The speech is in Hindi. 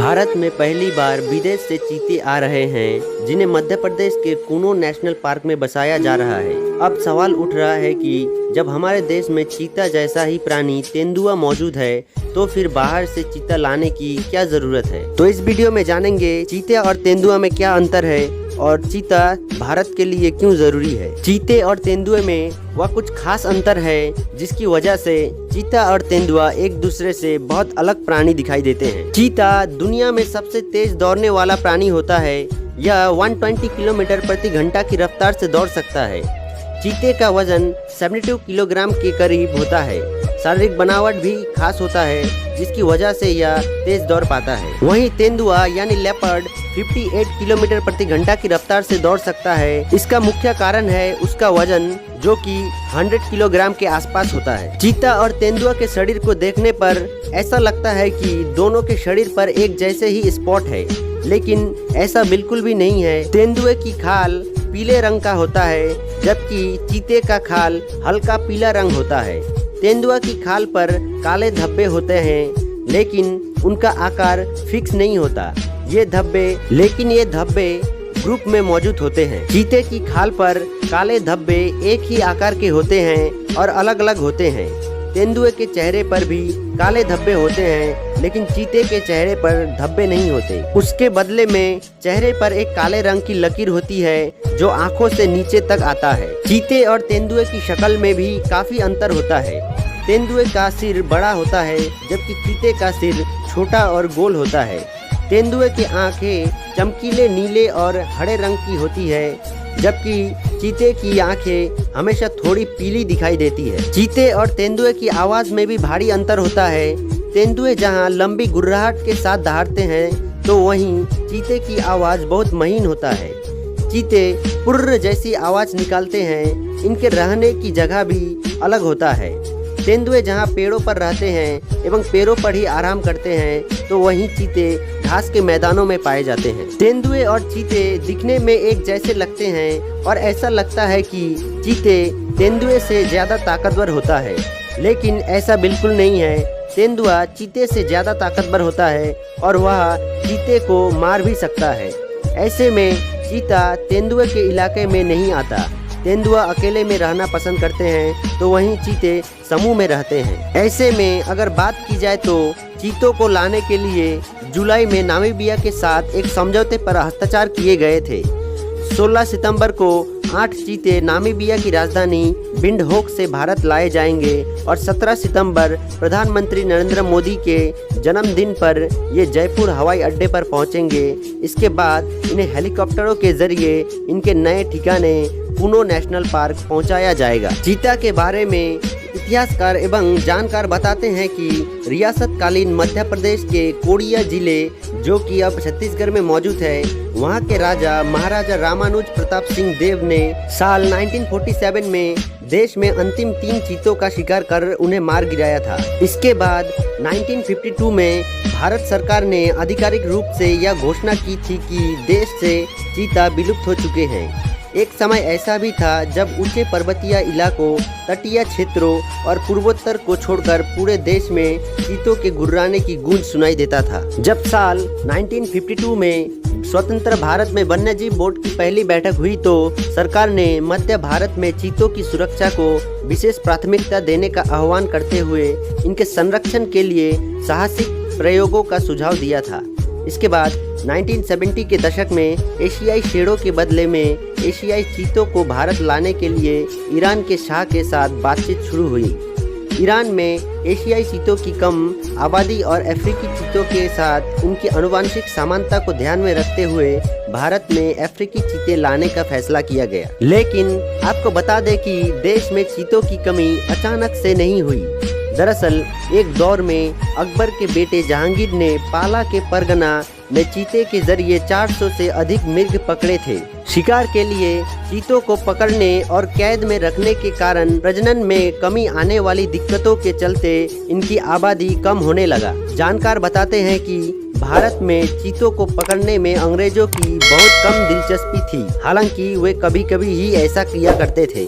भारत में पहली बार विदेश से चीते आ रहे हैं, जिन्हें मध्य प्रदेश के कुनो नेशनल पार्क में बसाया जा रहा है। अब सवाल उठ रहा है कि जब हमारे देश में चीता जैसा ही प्राणी तेंदुआ मौजूद है, तो फिर बाहर से चीता लाने की क्या जरूरत है। तो इस वीडियो में जानेंगे चीते और तेंदुआ में क्या अंतर है और चीता भारत के लिए क्यों जरूरी है। चीते और तेंदुए में वह कुछ खास अंतर है जिसकी वजह से चीता और तेंदुआ एक दूसरे से बहुत अलग प्राणी दिखाई देते हैं। चीता दुनिया में सबसे तेज दौड़ने वाला प्राणी होता है। यह 120 किलोमीटर प्रति घंटा की रफ्तार से दौड़ सकता है। चीते का वजन 72 किलोग्राम के करीब होता है। शारीरिक बनावट भी खास होता है, जिसकी वजह से यह तेज दौड़ पाता है। वहीं तेंदुआ यानी लेपर्ड 58 किलोमीटर प्रति घंटा की रफ्तार से दौड़ सकता है। इसका मुख्य कारण है उसका वजन, जो कि 100 किलोग्राम के आसपास होता है। चीता और तेंदुआ के शरीर को देखने पर ऐसा लगता है कि दोनों के शरीर पर एक जैसे ही स्पॉट है, लेकिन ऐसा बिल्कुल भी नहीं है। तेंदुए की खाल पीले रंग का होता है, जबकि चीते का खाल हल्का पीला रंग होता है। तेंदुआ की खाल पर काले धब्बे होते हैं, लेकिन उनका आकार फिक्स नहीं होता। ये धब्बे ग्रुप में मौजूद होते हैं। चीते की खाल पर काले धब्बे एक ही आकार के होते हैं और अलग अलग होते हैं। तेंदुए के चेहरे पर भी काले धब्बे होते हैं, लेकिन चीते के चेहरे पर धब्बे नहीं होते। उसके बदले में चेहरे पर एक काले रंग की लकीर होती है, जो आंखों से नीचे तक आता है। चीते और तेंदुए की शक्ल में भी काफी अंतर होता है। तेंदुए का सिर बड़ा होता है, जबकि चीते का सिर छोटा और गोल होता है। तेंदुए की आंखें चमकीले नीले और हरे रंग की होती है, जबकि चीते की आंखें हमेशा थोड़ी पीली दिखाई देती है। चीते और तेंदुए की आवाज में भी भारी अंतर होता है। तेंदुए जहां लंबी गुर्राहट के साथ दहाड़ते हैं, तो वहीं चीते की आवाज बहुत महीन होता है। चीते पुर्र जैसी आवाज निकालते हैं। इनके रहने की जगह भी अलग होता है। तेंदुए जहां पेड़ों पर रहते हैं एवं पेड़ों पर ही आराम करते हैं, तो वहीं चीते घास के मैदानों में पाए जाते हैं। तेंदुए और चीते दिखने में एक जैसे लगते हैं और ऐसा लगता है कि चीते तेंदुए से ज्यादा ताकतवर होता है, लेकिन ऐसा बिल्कुल नहीं है। तेंदुआ चीते से ज्यादा ताकतवर होता है और वह चीते को मार भी सकता है। ऐसे में चीता तेंदुए के इलाके में नहीं आता। तेंदुआ अकेले में रहना पसंद करते हैं, तो वहीं चीते समूह में रहते हैं। ऐसे में अगर बात की जाए तो चीतों को लाने के लिए जुलाई में नामीबिया के साथ एक समझौते पर हस्ताक्षर किए गए थे। 16 सितंबर को 8 चीते नामीबिया की राजधानी विंडहोक से भारत लाए जाएंगे और 17 सितंबर प्रधानमंत्री नरेंद्र मोदी के जन्मदिन पर ये जयपुर हवाई अड्डे पर पहुंचेंगे। इसके बाद इन्हें हेलीकॉप्टरों के जरिए इनके नए ठिकाने कुनो नेशनल पार्क पहुंचाया जाएगा। चीता के बारे में इतिहासकार एवं जानकार बताते हैं कि रियासतकालीन मध्य प्रदेश के कोड़िया जिले, जो कि अब छत्तीसगढ़ में मौजूद है, वहां के राजा महाराजा रामानुज प्रताप सिंह देव ने साल 1947 में देश में अंतिम 3 चीतों का शिकार कर उन्हें मार गिराया था। इसके बाद 1952 में भारत सरकार ने आधिकारिक रूप से यह घोषणा की थी कि देश से चीता विलुप्त हो चुके हैं। एक समय ऐसा भी था जब ऊंचे पर्वतीय इलाकों, तटीय क्षेत्रों और पूर्वोत्तर को छोड़कर पूरे देश में चीतों के गुर्राने की गूंज सुनाई देता था। जब साल 1952 में स्वतंत्र भारत में वन्यजीव बोर्ड की पहली बैठक हुई, तो सरकार ने मध्य भारत में चीतों की सुरक्षा को विशेष प्राथमिकता देने का आह्वान करते हुए इनके संरक्षण के लिए साहसिक प्रयोगों का सुझाव दिया था। इसके बाद 1970 के दशक में एशियाई शेरों के बदले में एशियाई चीतों को भारत लाने के लिए ईरान के शाह के साथ बातचीत शुरू हुई। ईरान में एशियाई चीतों की कम आबादी और अफ्रीकी चीतों के साथ उनकी आनुवंशिक समानता को ध्यान में रखते हुए भारत में अफ्रीकी चीते लाने का फैसला किया गया। लेकिन आपको बता दें कि देश में चीतों की कमी अचानक से नहीं हुई। दरअसल एक दौर में अकबर के बेटे जहांगीर ने पाला के परगना में चीते के जरिए 400 से अधिक मृग पकड़े थे। शिकार के लिए चीतों को पकड़ने और कैद में रखने के कारण प्रजनन में कमी आने वाली दिक्कतों के चलते इनकी आबादी कम होने लगा। जानकार बताते हैं कि भारत में चीतों को पकड़ने में अंग्रेजों की बहुत कम दिलचस्पी थी, हालांकि वे कभी कभी ही ऐसा किया करते थे।